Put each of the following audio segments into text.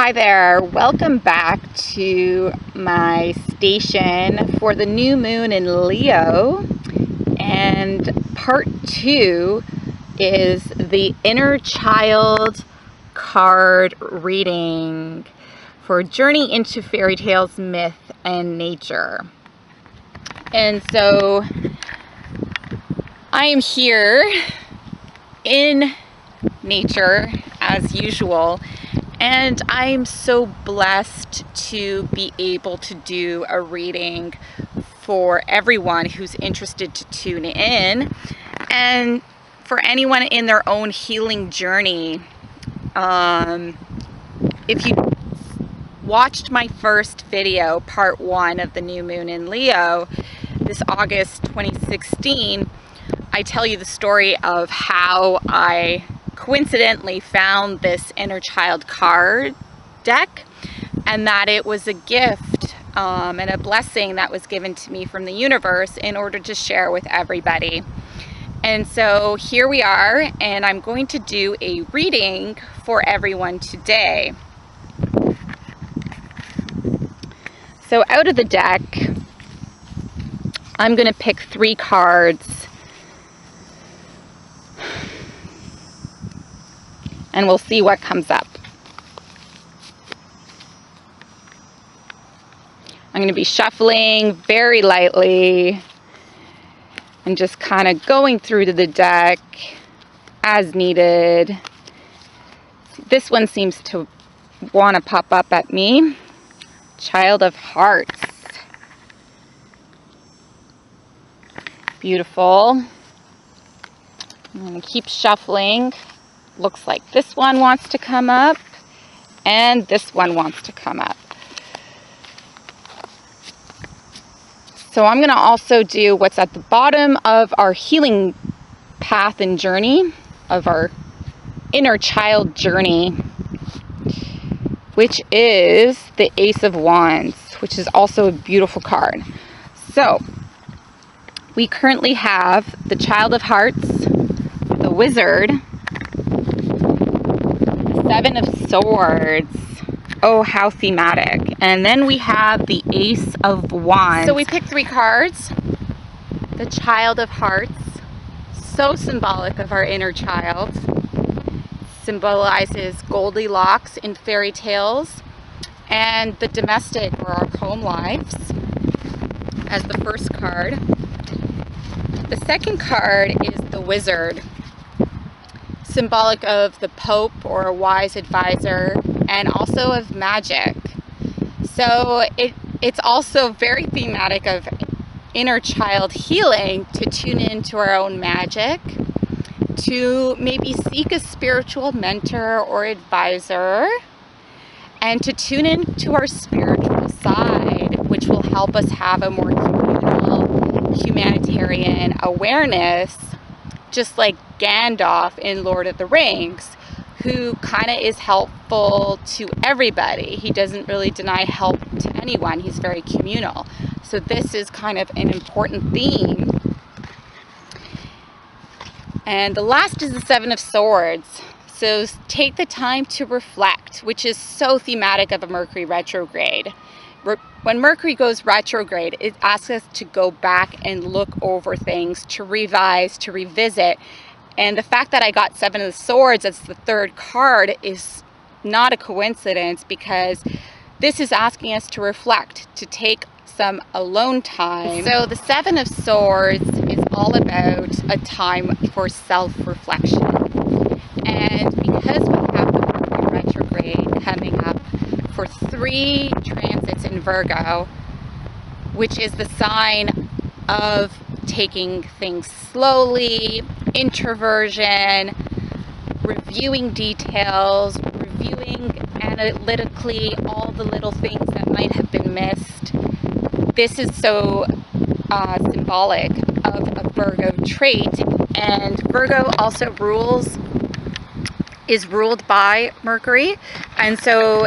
Hi there, welcome back to my station for the new moon in Leo, and part 2 is the inner child card reading for Journey into Fairy Tales, Myth, and Nature. And so I am here in nature as usual, and I'm so blessed to be able to do a reading for everyone who's interested to tune in, and for anyone in their own healing journey. If you watched my first video, part 1 of the new moon in Leo, this August 2016, I tell you the story of how I coincidentally found this inner child card deck, and that it was a gift and a blessing that was given to me from the universe in order to share with everybody. And so here we are, and I'm going to do a reading for everyone today. So out of the deck, I'm going to pick 3 cards, and we'll see what comes up. I'm going to be shuffling very lightly and just kind of going through to the deck as needed. This one seems to want to pop up at me. Child of Hearts. Beautiful. I'm going to keep shuffling. Looks like this one wants to come up, and this one wants to come up. So I'm going to also do what's at the bottom of our healing path and journey, of our inner child journey, which is the Ace of Wands, which is also a beautiful card. So we currently have the Child of Hearts, the Wizard, 7 of Swords. Oh, how thematic. And then we have the Ace of Wands. So we picked 3 cards. The Child of Hearts, so symbolic of our inner child. Symbolizes Goldilocks in fairy tales, and the domestic, or our home lives, as the first card. The second card is the Wizard, symbolic of the Pope, or a wise advisor, and also of magic. So it's also very thematic of inner child healing, to tune into our own magic, to maybe seek a spiritual mentor or advisor, and to tune into our spiritual side, which will help us have a more communal, humanitarian awareness, just like Gandalf in Lord of the Rings, who kind of is helpful to everybody. He doesn't really deny help to anyone. He's very communal. So this is kind of an important theme. And the last is the 7 of Swords. So take the time to reflect, which is so thematic of a Mercury retrograde. When Mercury goes retrograde, it asks us to go back and look over things, to revise, to revisit. And the fact that I got 7 of Swords as the 3rd card is not a coincidence, because this is asking us to reflect, to take some alone time. So the 7 of Swords is all about a time for self-reflection. And because we have the Mercury retrograde coming up for 3 transits in Virgo, which is the sign of taking things slowly, introversion, reviewing details, reviewing analytically all the little things that might have been missed. This is so symbolic of a Virgo trait, and Virgo also is ruled by Mercury, and so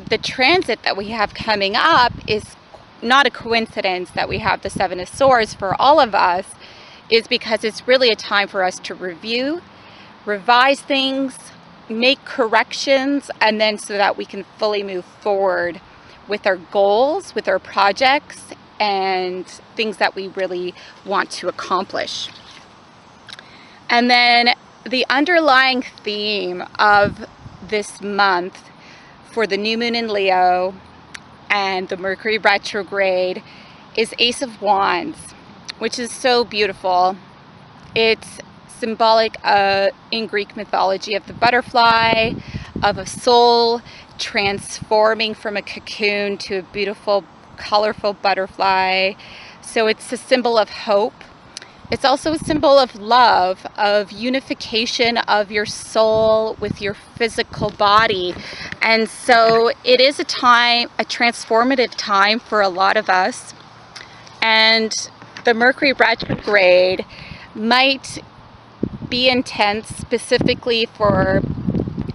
the transit that we have coming up is not a coincidence that we have the 7 of Swords for all of us, is because it's really a time for us to review, revise things, make corrections, and then so that we can fully move forward with our goals, with our projects, and things that we really want to accomplish. And then the underlying theme of this month for the new moon in Leo and the Mercury retrograde is Ace of Wands, which is so beautiful. It's symbolic in Greek mythology of the butterfly, of a soul transforming from a cocoon to a beautiful, colorful butterfly. So it's a symbol of hope. It's also a symbol of love, of unification of your soul with your physical body. And so it is a time, a transformative time for a lot of us. And the Mercury retrograde might be intense specifically for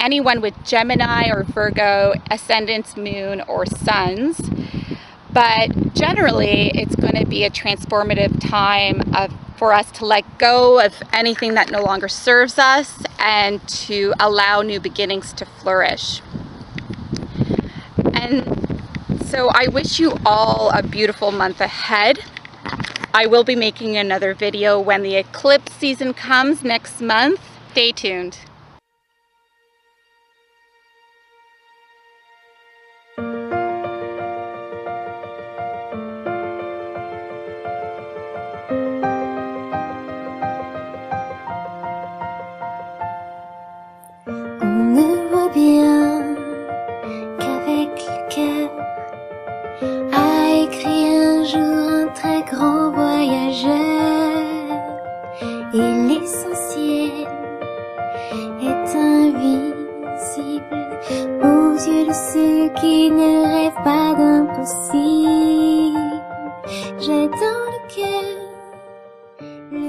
anyone with Gemini or Virgo ascendants, moon, or suns. But generally, it's going to be a transformative time for us to let go of anything that no longer serves us and to allow new beginnings to flourish. And so I wish you all a beautiful month ahead. I will be making another video when the eclipse season comes next month. Stay tuned. On ne voit bien qu'avec le cœur a écrit un jour un très grand voyageur, et l'essentiel est invisible aux yeux de ceux qui ne rêvent pas d'impossible. J'ai dans le cœur le